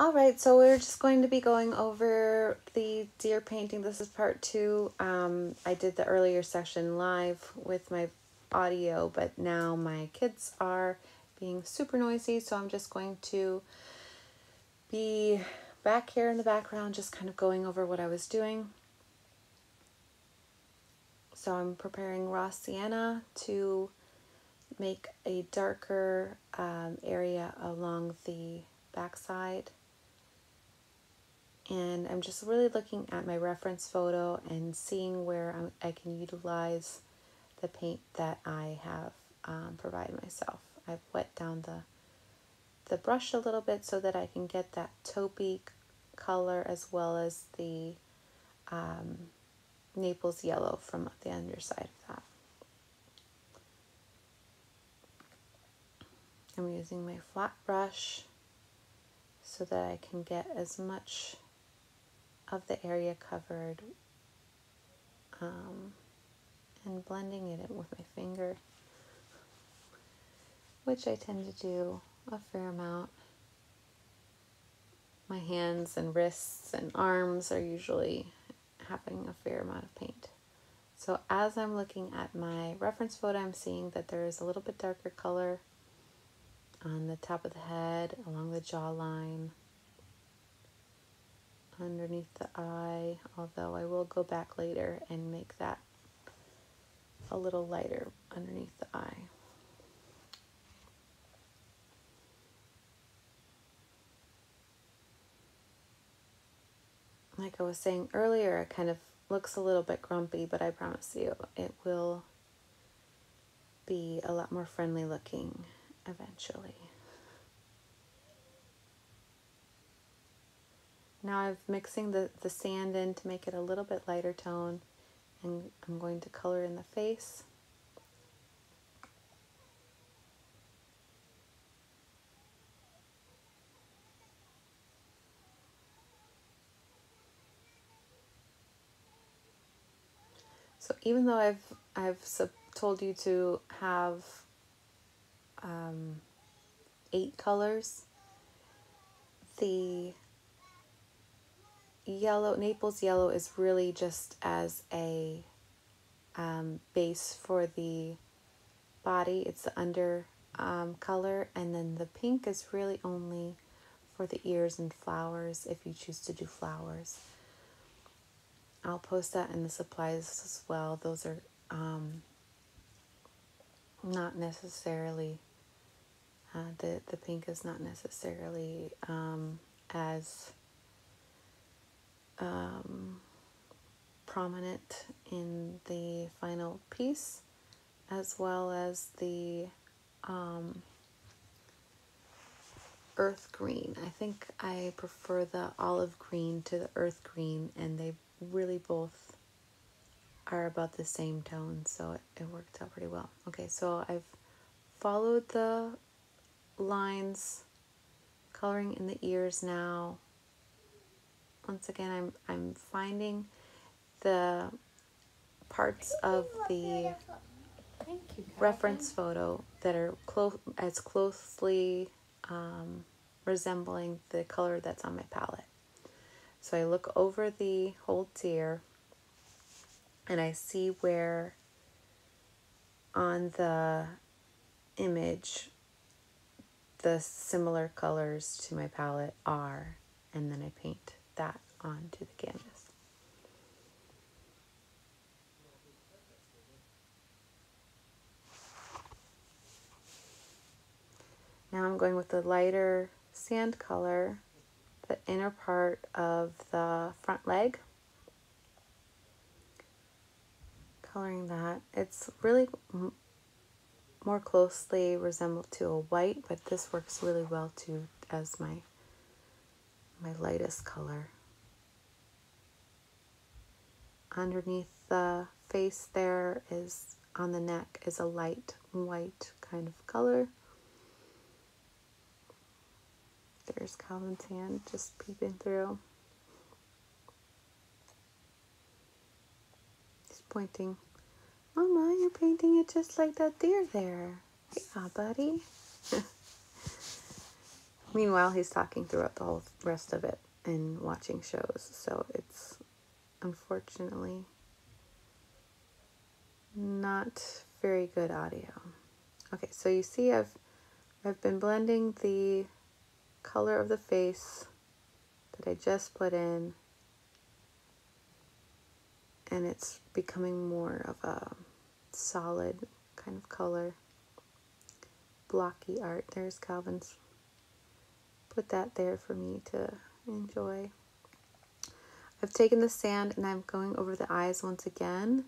All right, so we're just going to be going over the deer painting. This is part 2. I did the earlier section live with my audio, but now my kids are being super noisy, so I'm just going to be back here in the background, just kind of going over what I was doing. So I'm preparing raw sienna to make a darker area along the backside. And I'm just really looking at my reference photo and seeing where I can utilize the paint that I have provided myself. I've wet down the brush a little bit so that I can get that taupey color as well as the Naples yellow from the underside of that. I'm using my flat brush so that I can get as much of the area covered and blending it in with my finger, which I tend to do a fair amount. My hands and wrists and arms are usually having a fair amount of paint. So as I'm looking at my reference photo, I'm seeing that there is a little bit darker color on the top of the head, along the jawline, underneath the eye, although I will go back later and make that a little lighter underneath the eye. Like I was saying earlier, it kind of looks a little bit grumpy, but I promise you it will be a lot more friendly looking eventually. Now I'm mixing the sand in to make it a little bit lighter tone, and I'm going to color in the face. So even though I've told you to have 8 colors, the yellow, Naples yellow, is really just as a base for the body. It's the under color, and then the pink is really only for the ears and flowers if you choose to do flowers. I'll post that in the supplies as well. Those are not necessarily, the pink is not necessarily as prominent in the final piece, as well as the earth green. I think I prefer the olive green to the earth green, and they really both are about the same tone, so it worked out pretty well. Okay, so I've followed the lines, coloring in the ears now. Once again, I'm finding the parts of the reference photo that are as closely resembling the color that's on my palette. So I look over the whole deer and I see where on the image the similar colors to my palette are, and then I paint that onto the canvas. Now I'm going with the lighter sand color, the inner part of the front leg. Coloring that. It's really more closely resembled to a white, but this works really well too as my lightest color. Underneath the face there is, on the neck, is a light white kind of color. There's Calvin's hand just peeping through. He's pointing. Mama, you're painting it just like that deer there. Yeah, buddy. Meanwhile, he's talking throughout the whole rest of it and watching shows, so it's unfortunately not very good audio. Okay, so you see I've been blending the color of the face that I just put in, and it's becoming more of a solid kind of color. Blocky art. There's Calvin's put that there for me to enjoy. I've taken the sand and I'm going over the eyes once again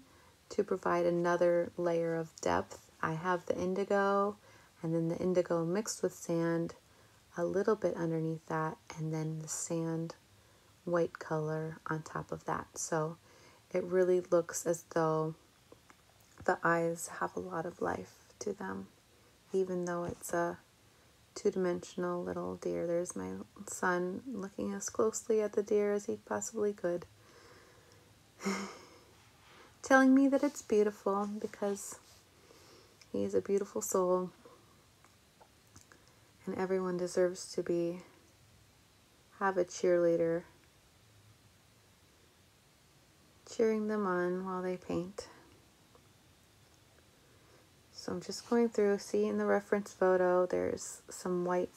to provide another layer of depth. I have the indigo and then the indigo mixed with sand a little bit underneath that, and then the sand white color on top of that. So it really looks as though the eyes have a lot of life to them, even though it's a two-dimensional little deer. There's my son looking as closely at the deer as he possibly could, telling me that it's beautiful because he's a beautiful soul and everyone deserves to have a cheerleader cheering them on while they paint. So I'm just going through, see in the reference photo, there's some white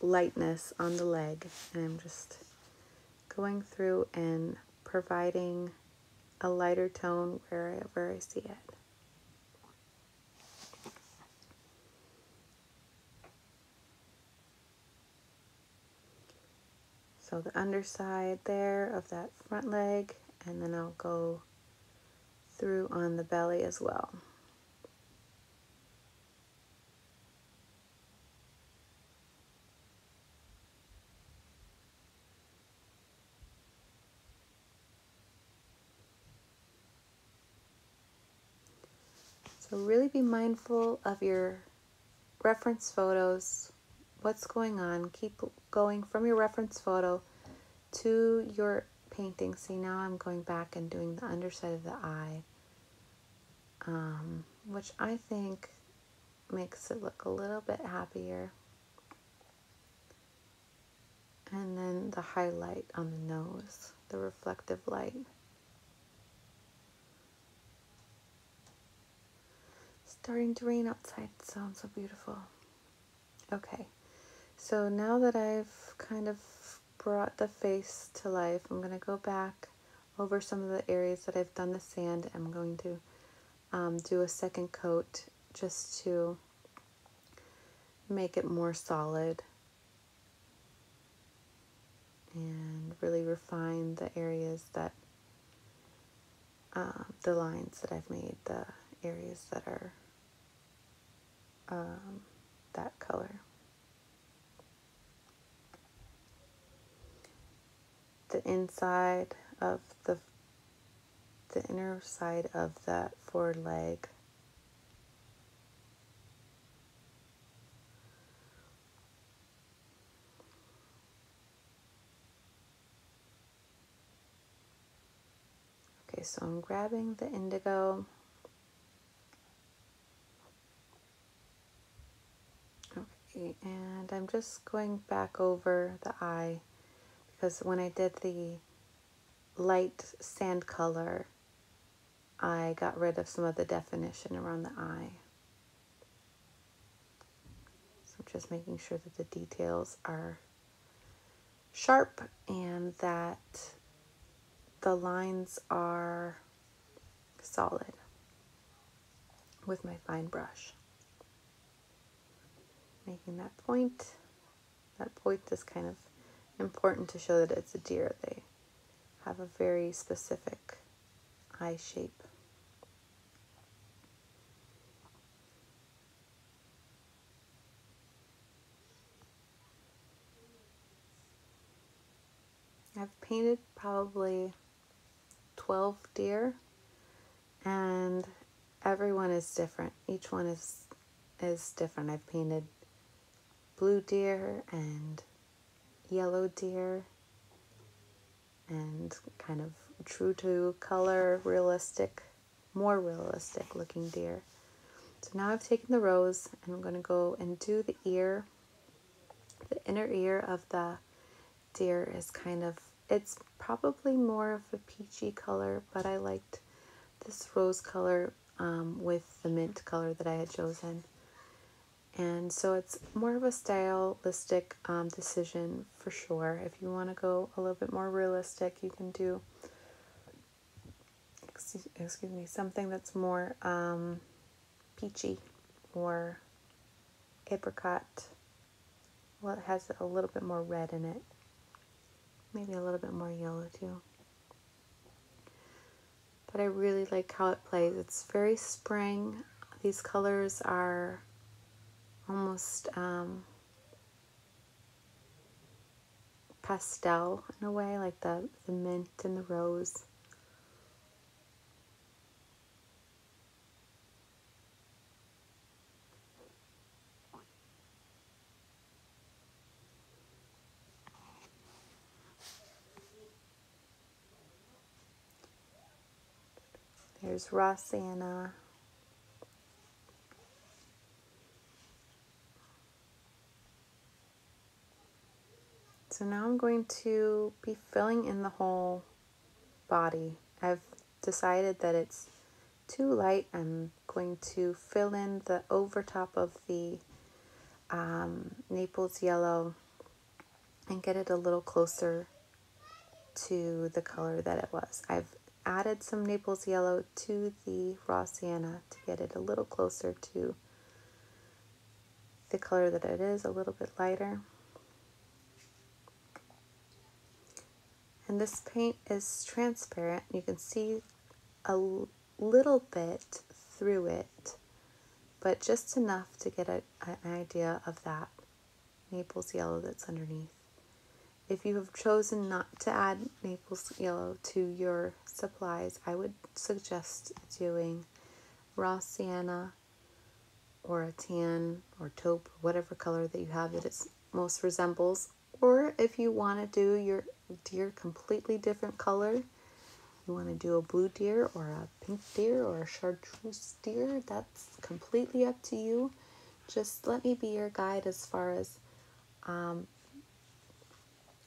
lightness on the leg, and I'm just going through and providing a lighter tone wherever I see it. So the underside there of that front leg, and then I'll go through on the belly as well. So really be mindful of your reference photos, what's going on. Keep going from your reference photo to your painting. See, now I'm going back and doing the underside of the eye, which I think makes it look a little bit happier. And then the highlight on the nose, the reflective light. Starting to rain outside. It sounds so beautiful. Okay, so now that I've kind of brought the face to life, I'm going to go back over some of the areas that I've done the sand. I'm going to do a second coat just to make it more solid and really refine the areas that, the lines that I've made, the areas that are that color. The inside of the inner side of that forward leg. Okay, so I'm grabbing the indigo. Okay, and I'm just going back over the eye because when I did the light sand color, I got rid of some of the definition around the eye. So I'm just making sure that the details are sharp and that the lines are solid with my fine brush. Making that point. That point is kind of important to show that it's a deer. They have a very specific eye shape. I've painted probably 12 deer, and everyone is different. Each one is different. I've painted blue deer and yellow deer and kind of true to color, realistic, more realistic looking deer. So now I've taken the rose and I'm going to go and do the ear, the inner ear of the deer is kind of, it's probably more of a peachy color, but I liked this rose color with the mint color that I had chosen. And so it's more of a stylistic decision for sure. If you want to go a little bit more realistic, you can do, excuse me, something that's more peachy or apricot. Well, it has a little bit more red in it. Maybe a little bit more yellow too. But I really like how it plays. It's very spring. These colors are almost pastel in a way, like the mint and the rose. There's raw sienna. So now I'm going to be filling in the whole body. I've decided that it's too light. I'm going to fill in the over top of the Naples yellow and get it a little closer to the color that it was. I've added some Naples yellow to the raw sienna to get it a little closer to the color that it is, a little bit lighter. And this paint is transparent. You can see a little bit through it, but just enough to get an idea of that Naples yellow that's underneath. If you have chosen not to add Naples yellow to your supplies, I would suggest doing raw sienna or a tan or taupe, whatever color that you have that it most resembles. Or if you want to do your deer completely different color, you want to do a blue deer or a pink deer or a chartreuse deer, that's completely up to you. Just let me be your guide as far as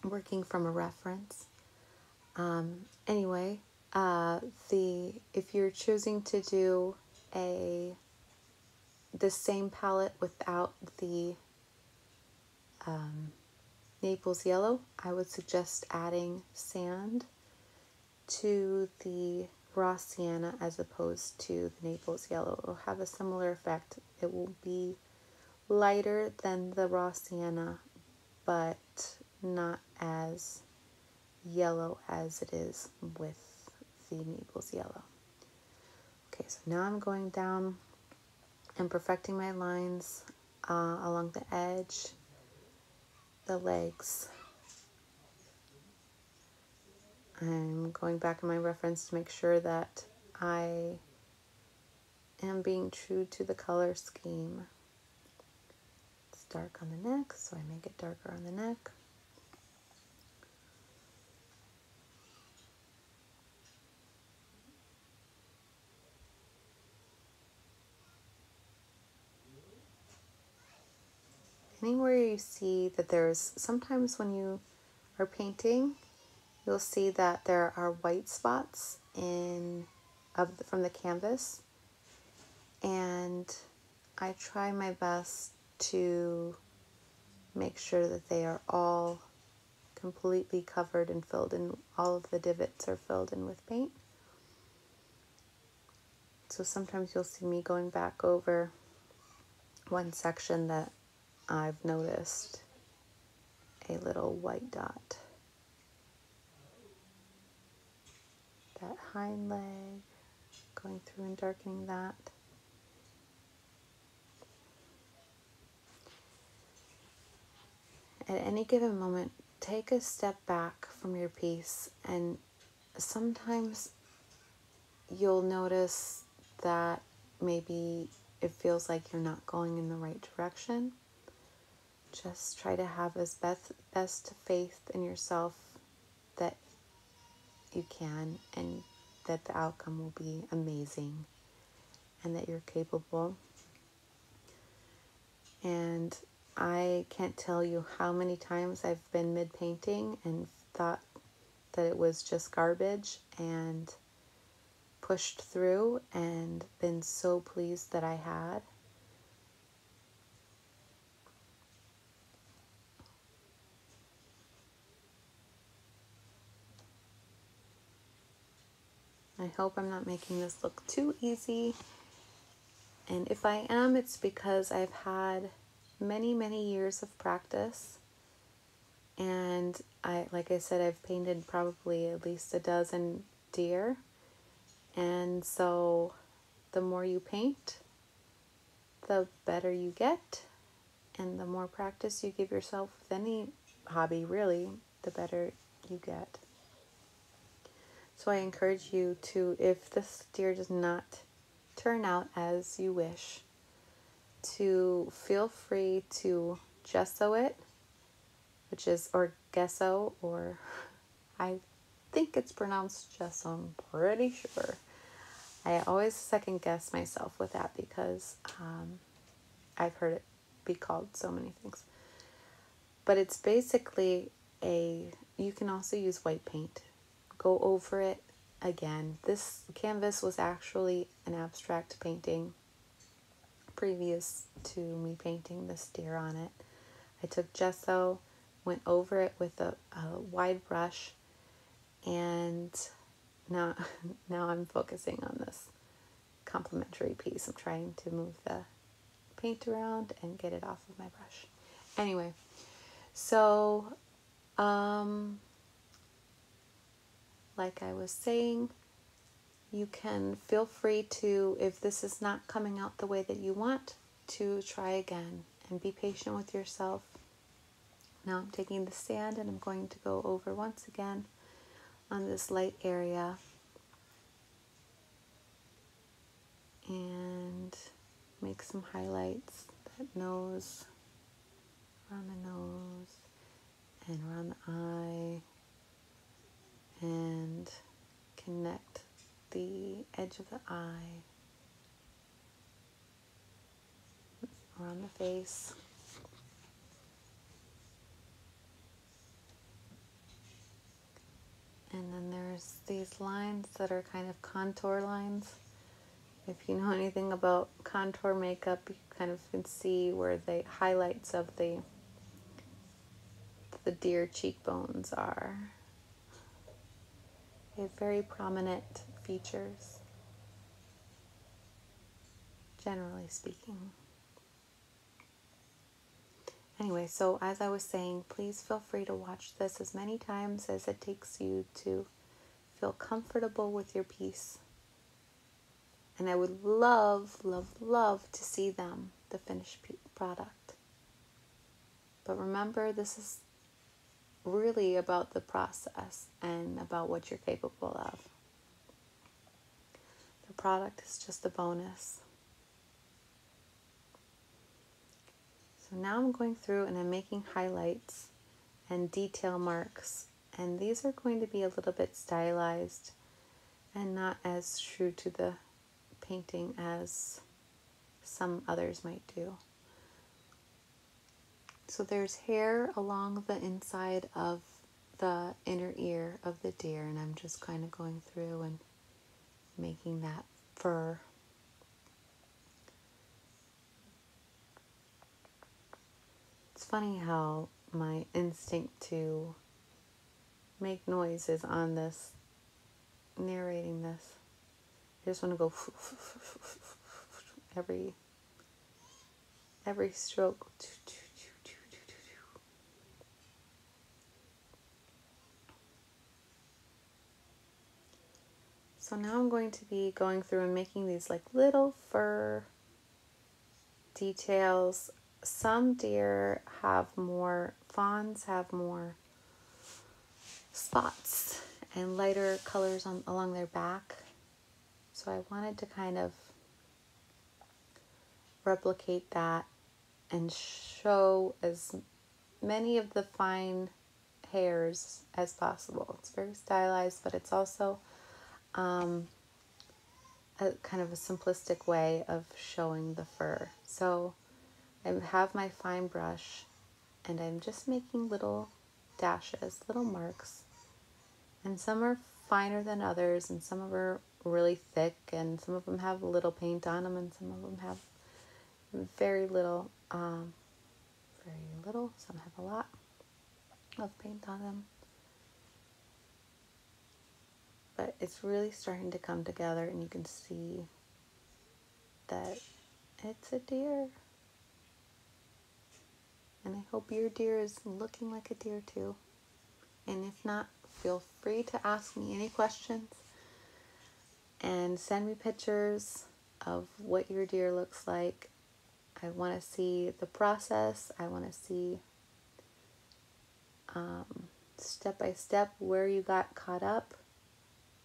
working from a reference. Anyway, if you're choosing to do the same palette without the Naples yellow, I would suggest adding sand to the raw sienna as opposed to the Naples yellow. It will have a similar effect. It will be lighter than the raw sienna, but not as yellow as it is with the Naples yellow. Okay, so now I'm going down and perfecting my lines along the edge, the legs. I'm going back in my reference to make sure that I am being true to the color scheme. It's dark on the neck, so I make it darker on the neck. Anywhere you see that there's, sometimes when you are painting, you'll see that there are white spots from the canvas, and I try my best to make sure that they are all completely covered and filled in. All of the divots are filled in with paint. So sometimes you'll see me going back over one section that I've noticed a little white dot. That hind leg, going through and darkening that. At any given moment, take a step back from your piece, and sometimes you'll notice that maybe it feels like you're not going in the right direction. Just try to have as best faith in yourself that you can, and that the outcome will be amazing, and that you're capable. And I can't tell you how many times I've been mid-painting and thought that it was just garbage and pushed through and been so pleased that I had. I hope I'm not making this look too easy. And if I am, it's because I've had many, many years of practice. And like I said, I've painted probably at least a dozen deer. And so the more you paint, the better you get. And the more practice you give yourself with any hobby, really, the better you get. So I encourage you to, if this deer does not turn out as you wish, to feel free to gesso it, which is, or gesso, or I think it's pronounced gesso, I'm pretty sure. I always second guess myself with that because I've heard it be called so many things. But it's basically you can also use white paint. Go over it again. This canvas was actually an abstract painting previous to me painting this deer on it. I took gesso, went over it with a wide brush, and now I'm focusing on this complementary piece. I'm trying to move the paint around and get it off of my brush. Anyway, so like I was saying, you can feel free to, if this is not coming out the way that you want, to try again and be patient with yourself. Now I'm taking the sand and I'm going to go over once again on this light area and make some highlights. That nose, around the nose, and around the eye, and connect the edge of the eye around the face. And then there's these lines that are kind of contour lines. If you know anything about contour makeup, you kind of can see where the highlights of the deer cheekbones are. They have very prominent features, generally speaking. Anyway, so as I was saying, please feel free to watch this as many times as it takes you to feel comfortable with your piece. And I would love, love, love to see them, the finished product. But remember, this is really about the process and about what you're capable of. The product is just a bonus. So now I'm going through and I'm making highlights and detail marks. And these are going to be a little bit stylized and not as true to the painting as some others might do. So there's hair along the inside of the inner ear of the deer, and I'm just kind of going through and making that fur. It's funny how my instinct to make noises on this, narrating this, I just want to go every stroke. So now I'm going to be going through and making these like little fur details. Some deer have more, fawns have more spots and lighter colors along their back. So I wanted to kind of replicate that and show as many of the fine hairs as possible. It's very stylized, but it's also a kind of a simplistic way of showing the fur. So I have my fine brush and I'm just making little dashes, little marks. And some are finer than others, and some of them are really thick, and some of them have a little paint on them, and some of them have very little, some have a lot of paint on them. But it's really starting to come together, and you can see that it's a deer. And I hope your deer is looking like a deer too. And if not, feel free to ask me any questions and send me pictures of what your deer looks like. I want to see the process. I want to see step by step where you got caught up.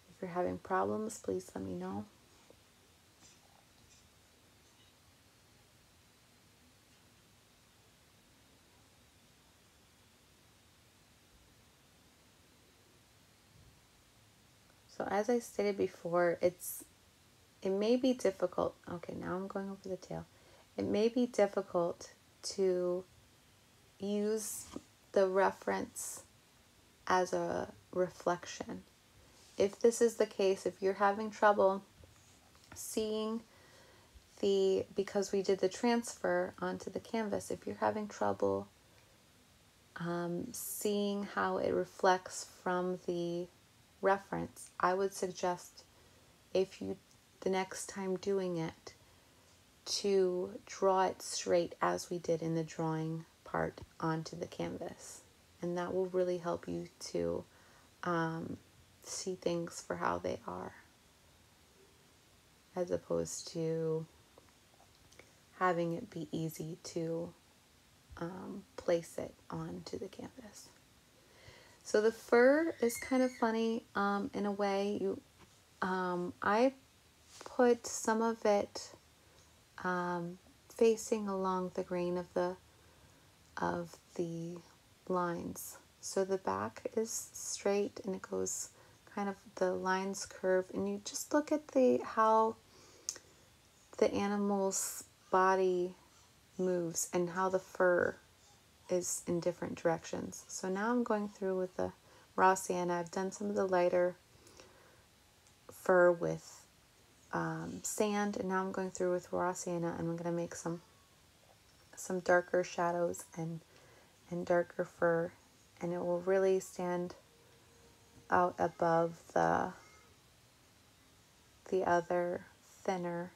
If you're having problems, please let me know. So as I stated before, it may be difficult. Okay, now I'm going over the tail. It may be difficult to use the reference as a reflection. If this is the case, if you're having trouble seeing because we did the transfer onto the canvas, if you're having trouble seeing how it reflects from the reference, I would suggest the next time doing it, to draw it straight as we did in the drawing part onto the canvas. And that will really help you to see things for how they are, as opposed to having it be easy to place it onto the canvas. So the fur is kind of funny in a way. I put some of it facing along the grain of the lines. So the back is straight and it goes kind of, the lines curve, and you just look at how the animal's body moves and how the fur is in different directions. So now I'm going through with the raw sienna. I've done some of the lighter fur with sand, and now I'm going through with raw sienna, and I'm going to make some darker shadows and darker fur, and it will really stand out above the other thinner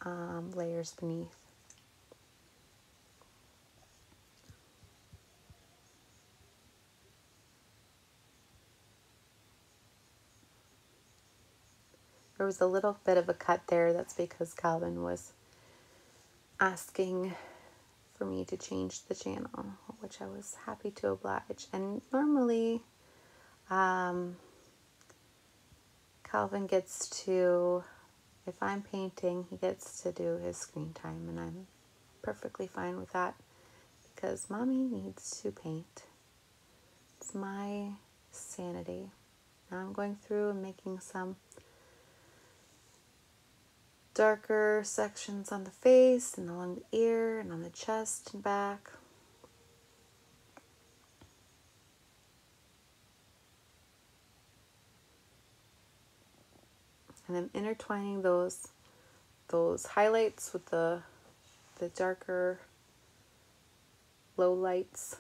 layers beneath. There was a little bit of a cut there. That's because Calvin was asking for me to change the channel, which I was happy to oblige. And normally, Calvin gets to, if I'm painting, he gets to do his screen time, and I'm perfectly fine with that because Mommy needs to paint. It's my sanity. Now I'm going through and making some darker sections on the face and along the ear and on the chest and back. And I'm intertwining those highlights with the darker low lights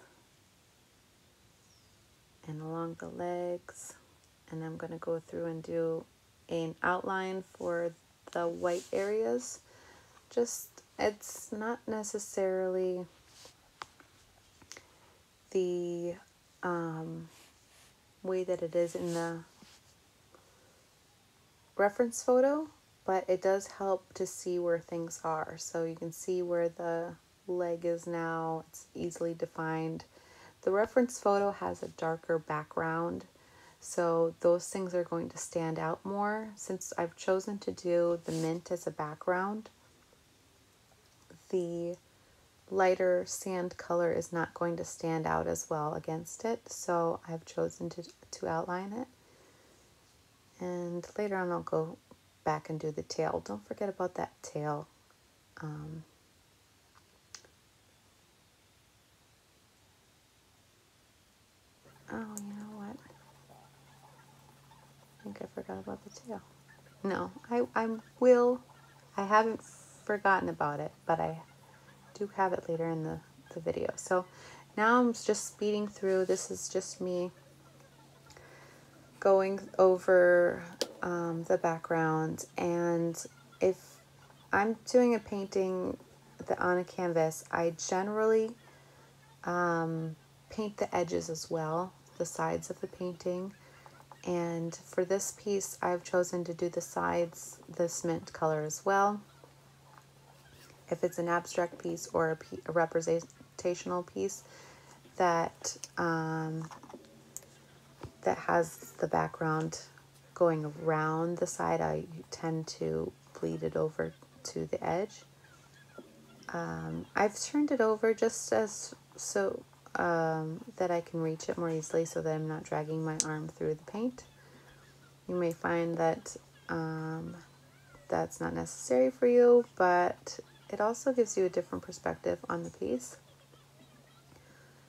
and along the legs. And I'm going to go through and do an outline for the white areas. It's not necessarily the way that it is in the reference photo, but it does help to see where things are. So you can see where the leg is now. It's easily defined. The reference photo has a darker background, so those things are going to stand out more. Since I've chosen to do the mint as a background, the lighter sand color is not going to stand out as well against it, so I've chosen to outline it. And later on I'll go back and do the tail. Don't forget about that tail forgot about the tail. No, I haven't forgotten about it, but I do have it later in the video. So now I'm just speeding through. This is just me going over the background, and if I'm doing a painting on a canvas, I generally paint the edges as well, the sides of the painting. And for this piece, I've chosen to do the sides this mint color as well. If it's an abstract piece or a representational piece that that has the background going around the side, I tend to bleed it over to the edge. I've turned it over just as so that I can reach it more easily, so that I'm not dragging my arm through the paint. You may find that that's not necessary for you, but it also gives you a different perspective on the piece.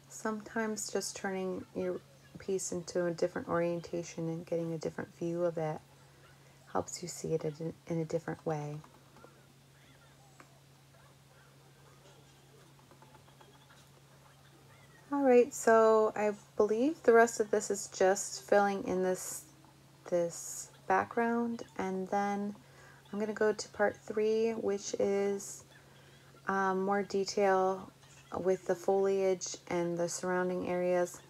Sometimes just turning your piece into a different orientation and getting a different view of it helps you see it in a different way. Alright, so I believe the rest of this is just filling in this background, and then I'm going to go to part 3, which is more detail with the foliage and the surrounding areas.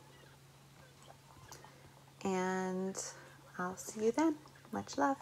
And I'll see you then. Much love.